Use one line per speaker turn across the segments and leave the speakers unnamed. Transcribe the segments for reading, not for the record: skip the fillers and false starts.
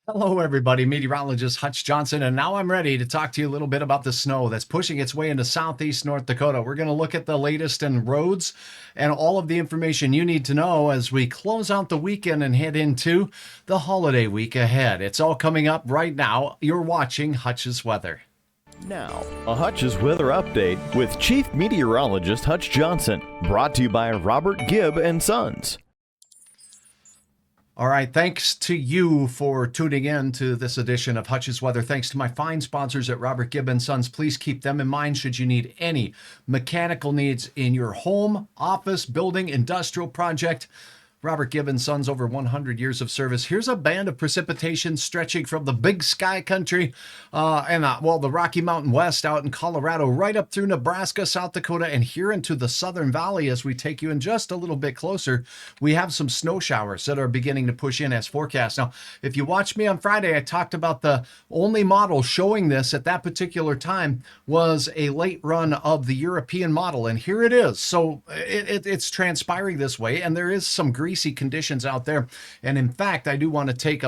Hello, everybody. Meteorologist Hutch Johnson, and now I'm ready to talk to you a little bit about the snow that's pushing its way into southeast North Dakota. We're going to look at the latest in roads and all of the information you need to know as we close out the weekend and head into the holiday week ahead. It's all coming up right now. You're watching Hutch's Weather.
Now, a Hutch's weather update with Chief Meteorologist Hutch Johnson, brought to you by Robert Gibb and Sons.
All right, thanks to you for tuning in to this edition of Hutch's Weather. Thanks to my fine sponsors at Robert Gibb and Sons. Please keep them in mind should you need any mechanical needs in your home, office, building, industrial project. Robert Gibb and Sons, over 100 years of service. Here's a band of precipitation stretching from the Big Sky Country the Rocky Mountain West out in Colorado, right up through Nebraska, South Dakota, and here into the Southern Valley. As we take you in just a little bit closer, we have some snow showers that are beginning to push in as forecast. Now, if you watched me on Friday, I talked about the only model showing this at that particular time was a late run of the European model, and here it is. So it's transpiring this way, and there is some greasy conditions out there. And in fact, I do want to take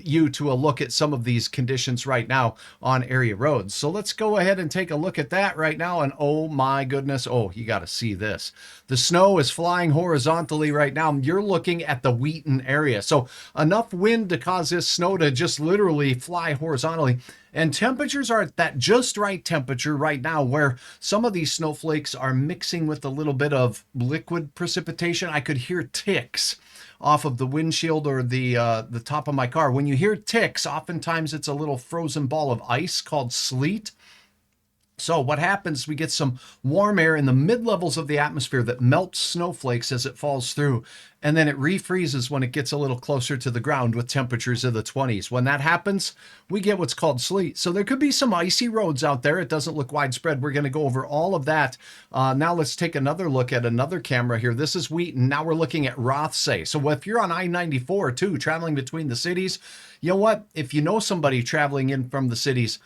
you to a look at some of these conditions right now on area roads. So let's go ahead and take a look at that right now. And oh my goodness, oh, you got to see this. The snow is flying horizontally right now. You're looking at the Wheaton area. So enough wind to cause this snow to just literally fly horizontally. And temperatures are at that just right temperature right now, where some of these snowflakes are mixing with a little bit of liquid precipitation. I could hear ticks off of the windshield or the top of my car. When you hear ticks, oftentimes it's a little frozen ball of ice called sleet. So what happens, we get some warm air in the mid-levels of the atmosphere that melts snowflakes as it falls through, and then it refreezes when it gets a little closer to the ground with temperatures of the 20s. When that happens, we get what's called sleet. So there could be some icy roads out there. It doesn't look widespread. We're going to go over all of that. Now let's take another look at another camera here. This is Wheaton. Now we're looking at Rothsay. So if you're on I-94 too, traveling between the cities, you know what? If you know somebody traveling in from the cities,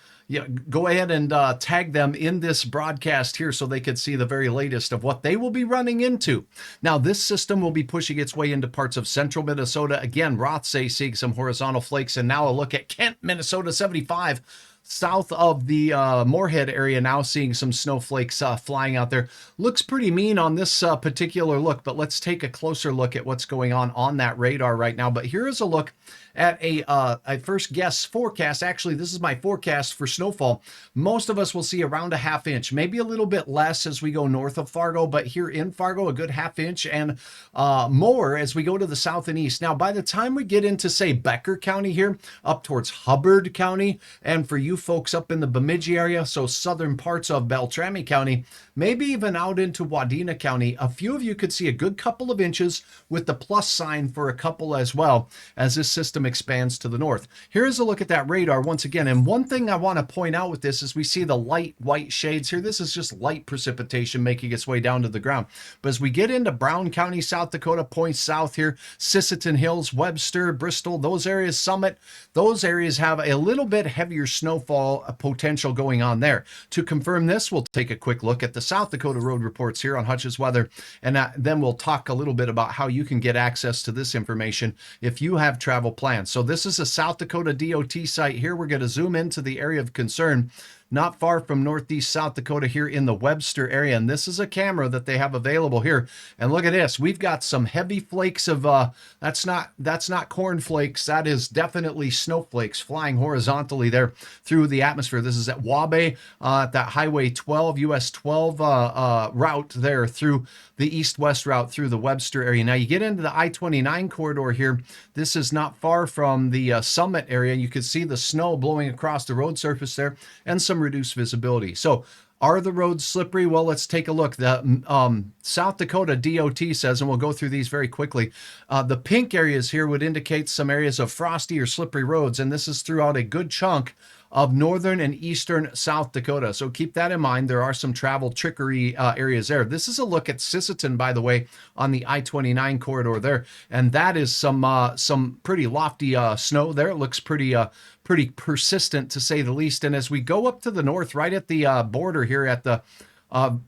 go ahead and tag them in this broadcast here so they could see the very latest of what they will be running into. Now, this system will be pushing its way into parts of central Minnesota. Again, Rothsay seeing some horizontal flakes, and now a look at Kent, Minnesota, 75. South of the Moorhead area, now seeing some snowflakes flying out there. Looks pretty mean on this particular look, but let's take a closer look at what's going on that radar right now. But here is a look at a first guess forecast. Actually, this is my forecast for snowfall. Most of us will see around a half inch, maybe a little bit less as we go north of Fargo, but here in Fargo, a good half inch, and more as we go to the south and east. Now, by the time we get into, say, Becker County here, up towards Hubbard County, and for you folks up in the Bemidji area, so southern parts of Beltrami County, maybe even out into Wadena County, a few of you could see a good couple of inches with the plus sign for a couple as well as this system expands to the north. Here's a look at that radar once again. And one thing I want to point out with this is we see the light white shades here. This is just light precipitation making its way down to the ground. But as we get into Brown County, South Dakota, points south here, Sisseton Hills, Webster, Bristol, those areas, Summit, those areas have a little bit heavier snowfall potential going on there. To confirm this, we'll take a quick look at the South Dakota road reports here on Hutch's Weather, and then we'll talk a little bit about how you can get access to this information if you have travel plans. So this is a South Dakota DOT site here. We're going to zoom into the area of concern, not far from northeast South Dakota here in the Webster area. And this is a camera that they have available here. And look at this. We've got some heavy flakes of, that's not corn flakes. That is definitely snowflakes flying horizontally there through the atmosphere. This is at Wabae, at that Highway 12, US 12 route there through the east-west route through the Webster area. Now you get into the I-29 corridor here. This is not far from the Summit area. You can see the snow blowing across the road surface there and some reduced visibility. So are the roads slippery? Well, let's take a look. The South Dakota DOT says, and we'll go through these very quickly, the pink areas here would indicate some areas of frosty or slippery roads, and this is throughout a good chunk of northern and eastern South Dakota. So keep that in mind. There are some travel trickery areas there. This is a look at Sisseton, by the way, on the I-29 corridor there. And that is some pretty lofty snow there. It looks pretty persistent, to say the least. And as we go up to the north, right at the border here at the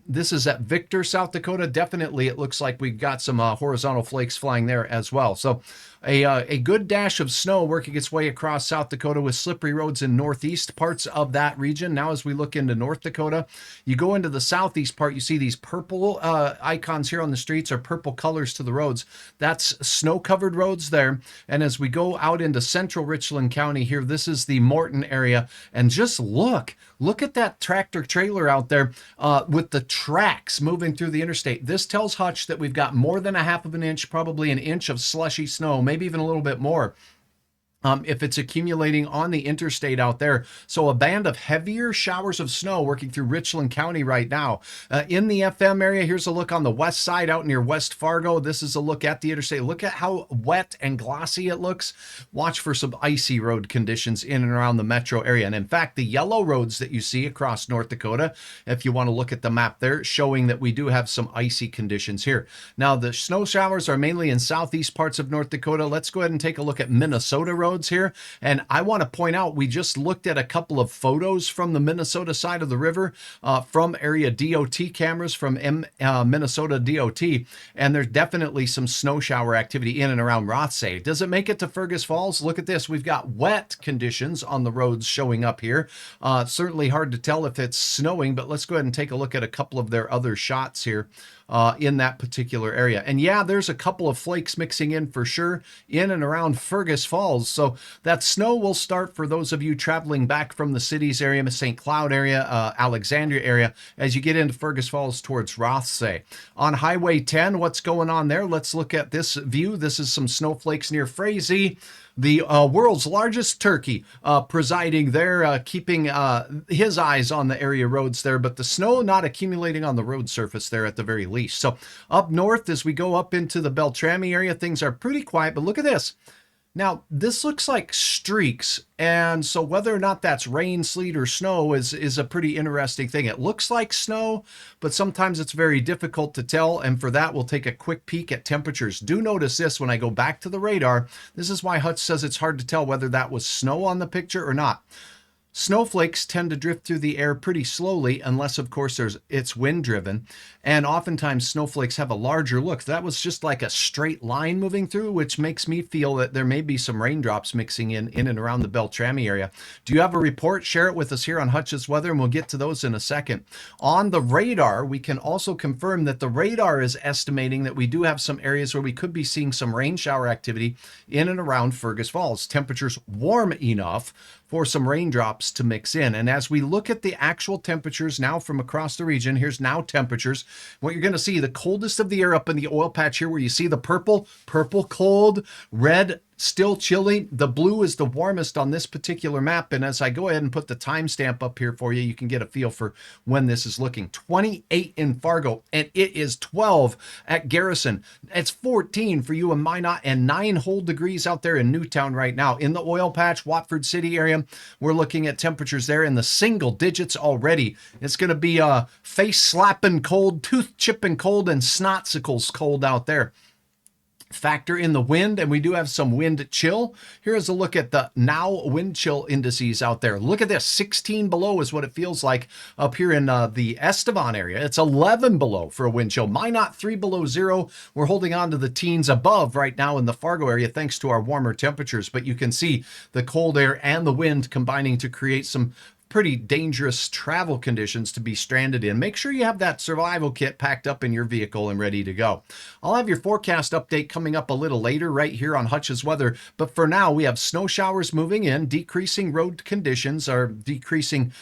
this is at Victor, South Dakota. Definitely, it looks like we've got some horizontal flakes flying there as well. So A good dash of snow working its way across South Dakota with slippery roads in northeast parts of that region. Now, as we look into North Dakota, you go into the southeast part, you see these purple icons here on the streets, or purple colors to the roads. That's snow-covered roads there. And as we go out into central Richland County here, this is the Morton area. And just look at that tractor trailer out there with the tracks moving through the interstate. This tells Hutch that we've got more than a half of an inch, probably an inch of slushy snow, maybe even a little bit more. If it's accumulating on the interstate out there. So a band of heavier showers of snow working through Richland County right now. In the FM area, here's a look on the west side out near West Fargo. This is a look at the interstate. Look at how wet and glossy it looks. Watch for some icy road conditions in and around the metro area. And in fact, the yellow roads that you see across North Dakota, if you want to look at the map there, showing that we do have some icy conditions here. Now, the snow showers are mainly in southeast parts of North Dakota. Let's go ahead and take a look at Minnesota roads here. And I want to point out, we just looked at a couple of photos from the Minnesota side of the river from area DOT cameras from Minnesota DOT. And there's definitely some snow shower activity in and around Rothsay. Does it make it to Fergus Falls? Look at this. We've got wet conditions on the roads showing up here. Certainly hard to tell if it's snowing, but let's go ahead and take a look at a couple of their other shots here. In that particular area. And yeah, there's a couple of flakes mixing in for sure in and around Fergus Falls. So that snow will start for those of you traveling back from the cities area, St. Cloud area, Alexandria area, as you get into Fergus Falls towards Rothsay. On Highway 10, what's going on there? Let's look at this view. This is some snowflakes near Frazee. The world's largest turkey presiding there, keeping his eyes on the area roads there, but the snow not accumulating on the road surface there at the very least. So up north, as we go up into the Beltrami area, things are pretty quiet, but look at this. Now, this looks like streaks, and so whether or not that's rain, sleet, or snow is a pretty interesting thing. It looks like snow, but sometimes it's very difficult to tell, and for that, we'll take a quick peek at temperatures. Do notice this when I go back to the radar. This is why Hutch says it's hard to tell whether that was snow on the picture or not. Snowflakes tend to drift through the air pretty slowly, unless, of course, it's wind-driven. And oftentimes, snowflakes have a larger look. That was just like a straight line moving through, which makes me feel that there may be some raindrops mixing in and around the Beltrami area. Do you have a report? Share it with us here on Hutch's Weather, and we'll get to those in a second. On the radar, we can also confirm that the radar is estimating that we do have some areas where we could be seeing some rain shower activity in and around Fergus Falls. Temperatures warm enough for some raindrops to mix in. And as we look at the actual temperatures now from across the region, here's now temperatures. What you're going to see, the coldest of the air up in the oil patch here, where you see the purple cold, red still chilly. The blue is the warmest on this particular map. And as I go ahead and put the timestamp up here for you, you can get a feel for when this is looking. 28 in Fargo, and it is 12 at Garrison. It's 14 for you in Minot, and 9 whole degrees out there in Newtown right now. In the oil patch, Watford City area, we're looking at temperatures there in the single digits already. It's going to be face-slapping cold, tooth-chipping cold, and snotsicles cold out there. Factor in the wind, and we do have some wind chill. Here's a look at the now wind chill indices out there. Look at this, 16 below is what it feels like up here in the Estevan area. It's 11 below for a wind chill. Minot 3 below 0. We're holding on to the teens above right now in the Fargo area thanks to our warmer temperatures, but you can see the cold air and the wind combining to create some pretty dangerous travel conditions to be stranded in. Make sure you have that survival kit packed up in your vehicle and ready to go. I'll have your forecast update coming up a little later right here on Hutch's Weather, but for now we have snow showers moving in, decreasing road conditions, or decreasing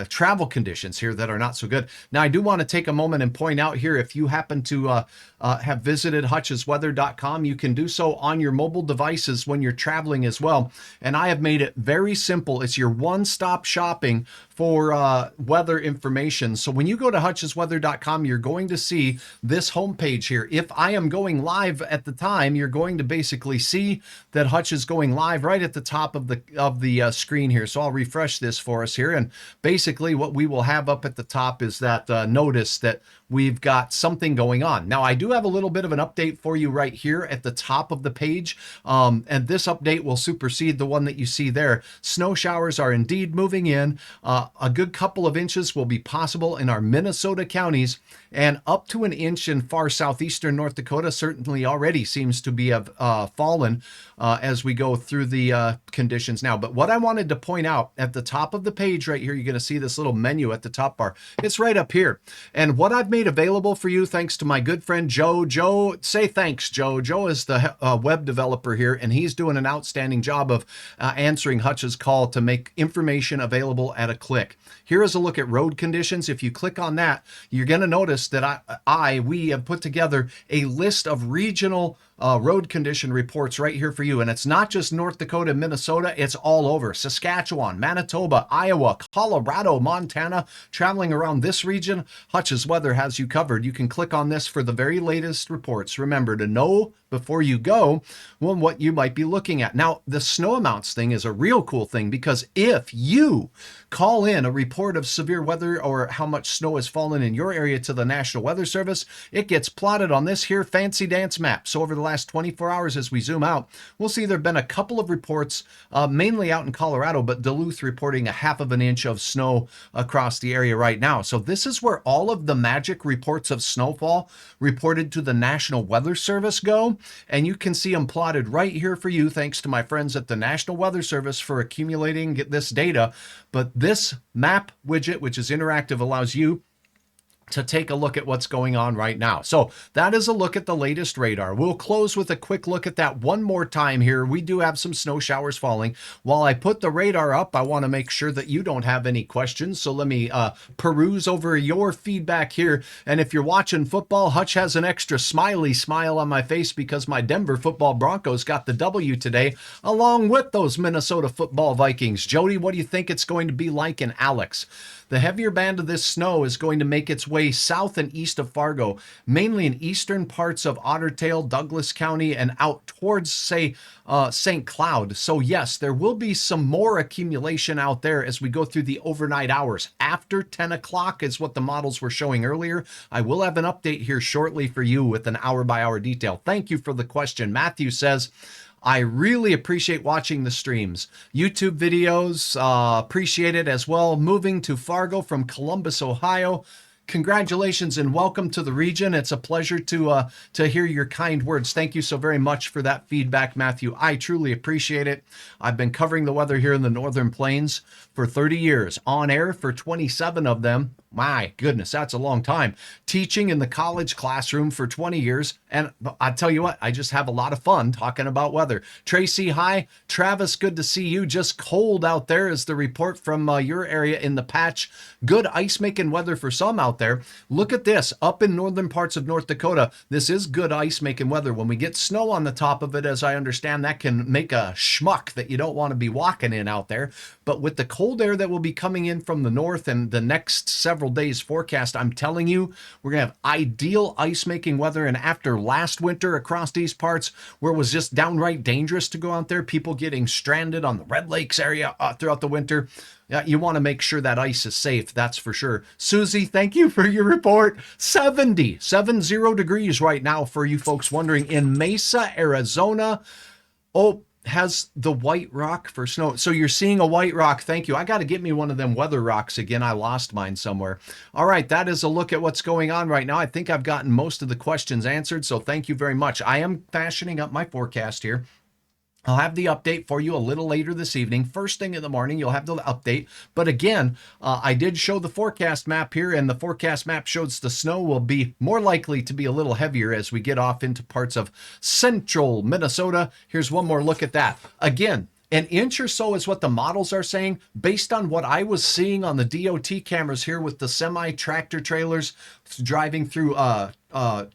travel conditions here that are not so good. Now I do want to take a moment and point out here, if you happen to have visited hutchesweather.com, you can do so on your mobile devices when you're traveling as well. And I have made it very simple. It's your one-stop shopping for weather information. So when you go to hutchesweather.com, you're going to see this homepage here. If I am going live at the time, you're going to basically see that Hutch is going live right at the top of the screen here. So I'll refresh this for us here. And basically what we will have up at the top is that notice that we've got something going on. Now, I do have a little bit of an update for you right here at the top of the page. And this update will supersede the one that you see there. Snow showers are indeed moving in. A good couple of inches will be possible in our Minnesota counties, and up to an inch in far southeastern North Dakota certainly already seems to be fallen as we go through the conditions now. But what I wanted to point out at the top of the page right here, you're going to see this little menu at the top bar. It's right up here. And what I've made available for you, thanks to my good friend Joe. Joe, say thanks, Joe. Joe is the web developer here, and he's doing an outstanding job of answering Hutch's call to make information available at a click. Here is a look at road conditions. If you click on that, you're going to notice that we have put together a list of regional road condition reports right here for you. And it's not just North Dakota, Minnesota, it's all over. Saskatchewan, Manitoba, Iowa, Colorado, Montana. Traveling around this region, Hutch's Weather has you covered. You can click on this for the very latest reports. Remember to know before you go what you might be looking at. Now, the snow amounts thing is a real cool thing, because if you call in a report of severe weather or how much snow has fallen in your area to the National Weather Service, it gets plotted on this here fancy dance map. So over the last 24 hours, as we zoom out, we'll see there have been a couple of reports, mainly out in Colorado, but Duluth reporting a 1/2 inch of snow across the area right now. So this is where all of the magic reports of snowfall reported to the National Weather Service go. And you can see them plotted right here for you, thanks to my friends at the National Weather Service for accumulating this data. But this map widget, which is interactive, allows you to take a look at what's going on right now. So that is a look at the latest radar. We'll close with a quick look at that one more time here. We do have some snow showers falling. While I put the radar up, I want to make sure that you don't have any questions. So let me peruse over your feedback here. And if you're watching football, Hutch has an extra smiley smile on my face because my Denver football Broncos got the W today, along with those Minnesota football Vikings. Jody, what do you think it's going to be like in Alex? The heavier band of this snow is going to make its way south and east of Fargo, mainly in eastern parts of Otter Tail, Douglas County, and out towards, say, St. Cloud. So yes, there will be some more accumulation out there as we go through the overnight hours. After 10 o'clock is what the models were showing earlier. I will have an update here shortly for you with an hour-by-hour detail. Thank you for the question. Matthew says, I really appreciate watching the streams. YouTube videos, appreciate it as well. Moving to Fargo from Columbus, Ohio. Congratulations and welcome to the region. It's a pleasure to hear your kind words. Thank you so very much for that feedback, Matthew. I truly appreciate it. I've been covering the weather here in the Northern Plains for 30 years, on air for 27 of them. My goodness, that's a long time. Teaching in the college classroom for 20 years. And I tell you what, I just have a lot of fun talking about weather. Tracy, hi. Travis, good to see you. Just cold out there is the report from your area in the patch. Good ice-making weather for some out there. Look at this. Up in northern parts of North Dakota, this is good ice-making weather. When we get snow on the top of it, as I understand, that can make a schmuck that you don't want to be walking in out there. But with the cold air that will be coming in from the north and the next several days forecast, I'm telling you, we're going to have ideal ice-making weather. And after last winter across these parts, where it was just downright dangerous to go out there, people getting stranded on the Red Lakes area throughout the winter, you want to make sure that ice is safe, that's for sure. Susie, thank you for your report. 70 degrees right now for you folks wondering in Mesa, Arizona. Oh, has the white rock for snow. So you're seeing a white rock. Thank you. I got to get me one of them weather rocks again. I lost mine somewhere. All right. That is a look at what's going on right now. I think I've gotten most of the questions answered. So thank you very much. I am fashioning up my forecast here. I'll have the update for you a little later this evening. First thing in the morning, you'll have the update. But again, I did show the forecast map here, and the forecast map shows the snow will be more likely to be a little heavier as we get off into parts of central Minnesota. Here's one more look at that. Again, an inch or so is what the models are saying, based on what I was seeing on the DOT cameras here with the semi-tractor trailers driving through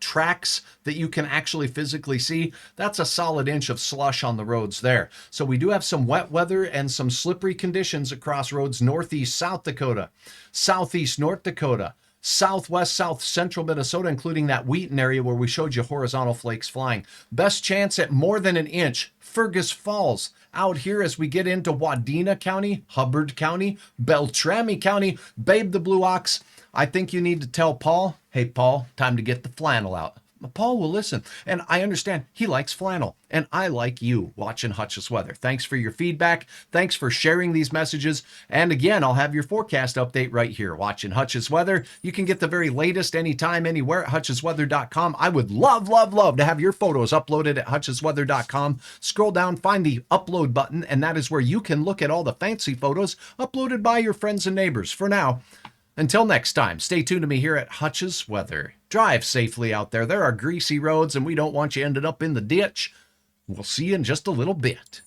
tracks that you can actually physically see. That's a solid inch of slush on the roads there. So we do have some wet weather and some slippery conditions across roads northeast South Dakota, southeast North Dakota, southwest, south central Minnesota, including that Wheaton area where we showed you horizontal flakes flying. Best chance at more than an inch. Fergus Falls out here as we get into Wadena County, Hubbard County, Beltrami County, Babe the Blue Ox. I think you need to tell Paul, hey, Paul, time to get the flannel out. Paul will listen. And I understand he likes flannel. And I like you watching Hutch's Weather. Thanks for your feedback. Thanks for sharing these messages. And again, I'll have your forecast update right here. Watching Hutch's Weather. You can get the very latest anytime, anywhere at hutchesweather.com. I would love, love, love to have your photos uploaded at hutchesweather.com. Scroll down, find the upload button, and that is where you can look at all the fancy photos uploaded by your friends and neighbors. For now, until next time, stay tuned to me here at Hutch's Weather. Drive safely out there. There are greasy roads, and we don't want you ended up in the ditch. We'll see you in just a little bit.